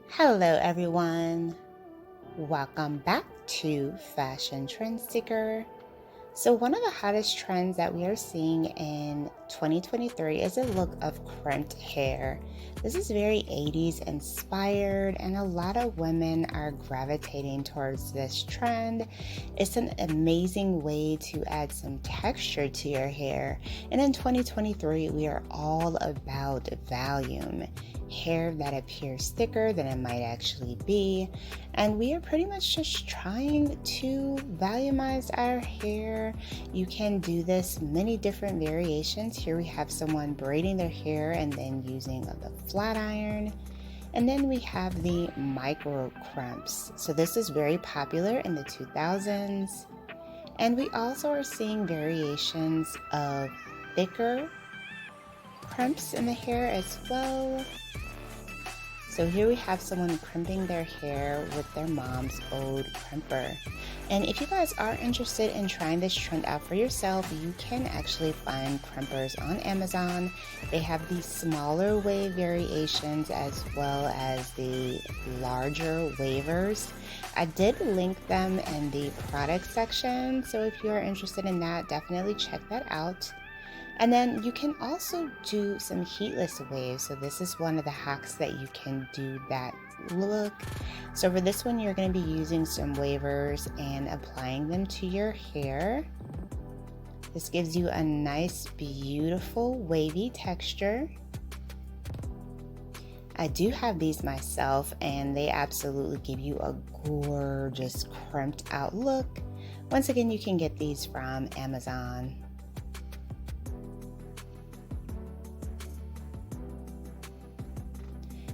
Hello everyone, welcome back to Fashion Trend Seeker. So one of the hottest trends that we are seeing in 2023 is a look of crimped hair. This is very 80s inspired and a lot of women are gravitating towards this trend. It's an amazing way to add some texture to your hair. And in 2023, we are all about volume. Hair that appears thicker than it might actually be. And we are pretty much just trying to volumize our hair. You can do this many different variations. Here we have someone braiding their hair and then using the flat iron. And then we have the micro crimps. So this is very popular in the 2000s. And we also are seeing variations of thicker crimps in the hair as well. So here we have someone crimping their hair with their mom's old crimper. And if you guys are interested in trying this trend out for yourself, you can actually find crimpers on Amazon. They have the smaller wave variations as well as the larger wavers. I did link them in the product section, so if you are interested in that, definitely check that out. And then you can also do some heatless waves. So this is one of the hacks that you can do that look. So for this one, you're going to be using some wavers and applying them to your hair. This gives you a nice, beautiful, wavy texture. I do have these myself and they absolutely give you a gorgeous crimped out look. Once again, you can get these from Amazon.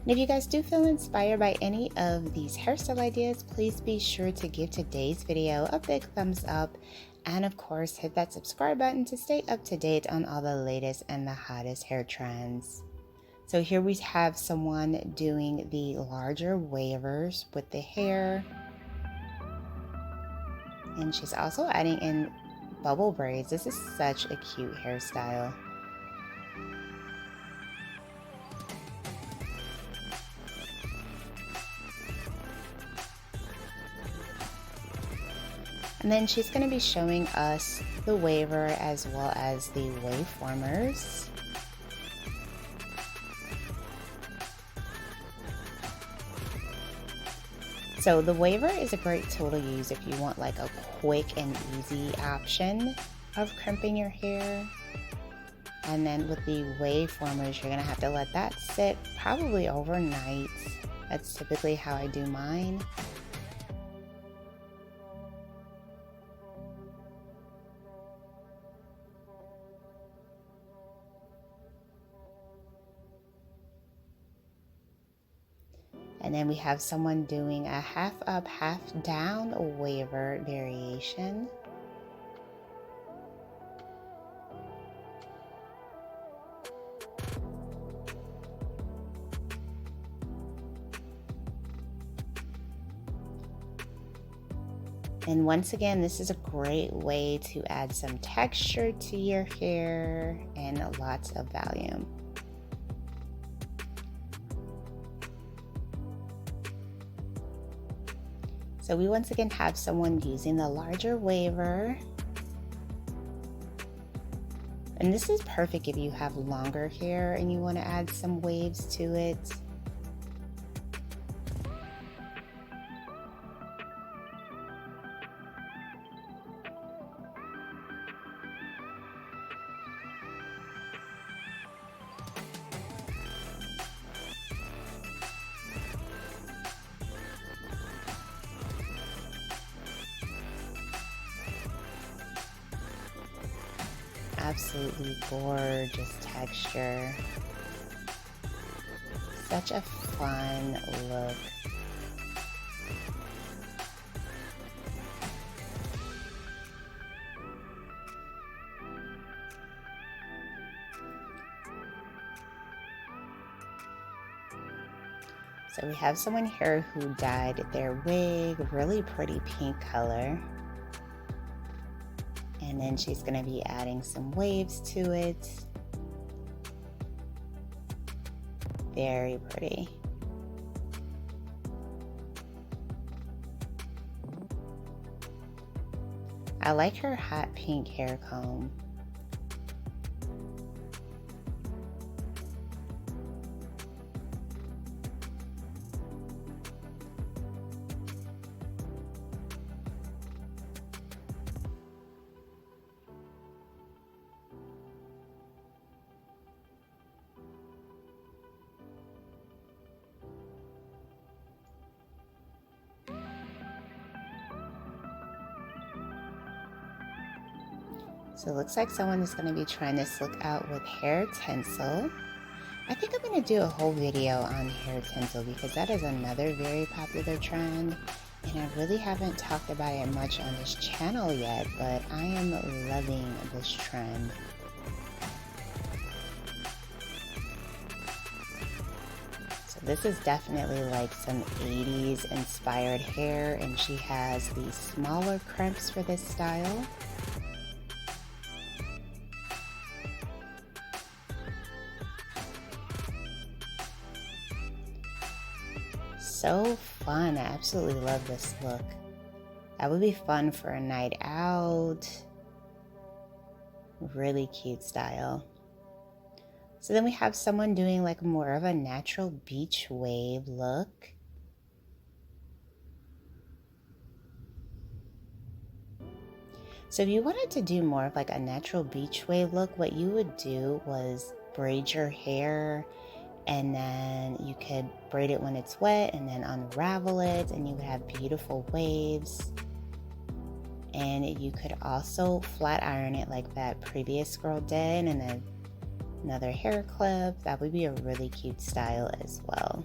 And if you guys do feel inspired by any of these hairstyle ideas, please be sure to give today's video a big thumbs up. And of course, hit that subscribe button to stay up to date on all the latest and the hottest hair trends. So here we have someone doing the larger wavers with the hair. And she's also adding in bubble braids. This is such a cute hairstyle. And then she's going to be showing us the waver as well as the waveformers. So the waver is a great tool to use if you want like a quick and easy option of crimping your hair. And then with the waveformers, you're going to have to let that sit probably overnight. That's typically how I do mine. And then we have someone doing a half up, half down waver variation. And once again, this is a great way to add some texture to your hair and lots of volume. So we once again have someone using the larger waver. And this is perfect if you have longer hair and you want to add some waves to it. Absolutely gorgeous texture. Such a fun look. So we have someone here who dyed their wig really pretty pink color. And then she's going to be adding some waves to it. Very pretty. I like her hot pink hair comb. So it looks like someone is going to be trying this look out with hair tinsel. I think I'm going to do a whole video on hair tinsel because that is another very popular trend, and I really haven't talked about it much on this channel yet, but I am loving this trend. So this is definitely like some 80s inspired hair, and she has these smaller crimps for this style. So fun. I absolutely love this look. That would be fun for a night out. Really cute style. So then we have someone doing like more of a natural beach wave look. So if you wanted to do more of like a natural beach wave look, what you would do was braid your hair, and then you could braid it when it's wet and then unravel it, and you would have beautiful waves. And you could also flat iron it like that previous girl did, and then another hair clip. That would be a really cute style as well.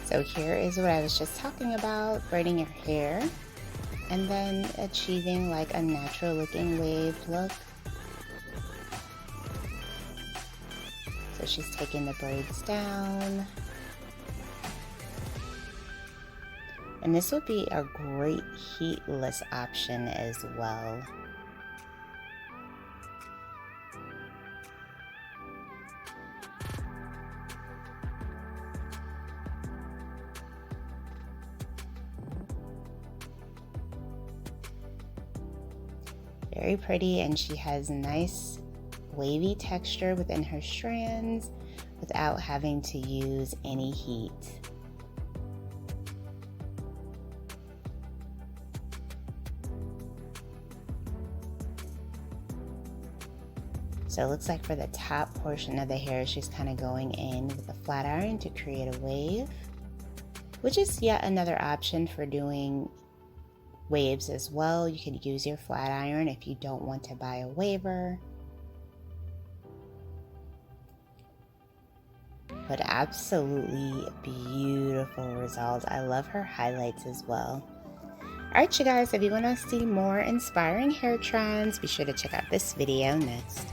So here is what I was just talking about, braiding your hair and then achieving like a natural looking wave look. So she's taking the braids down. And this would be a great heatless option as well. Very pretty, and she has nice wavy texture within her strands without having to use any heat. So it looks like for the top portion of the hair, she's kind of going in with a flat iron to create a wave, which is yet another option for doing waves as well. You can use your flat iron if you don't want to buy a waver. But absolutely beautiful results. I love her highlights as well. Alright you guys, if you want to see more inspiring hair trends, be sure to check out this video next.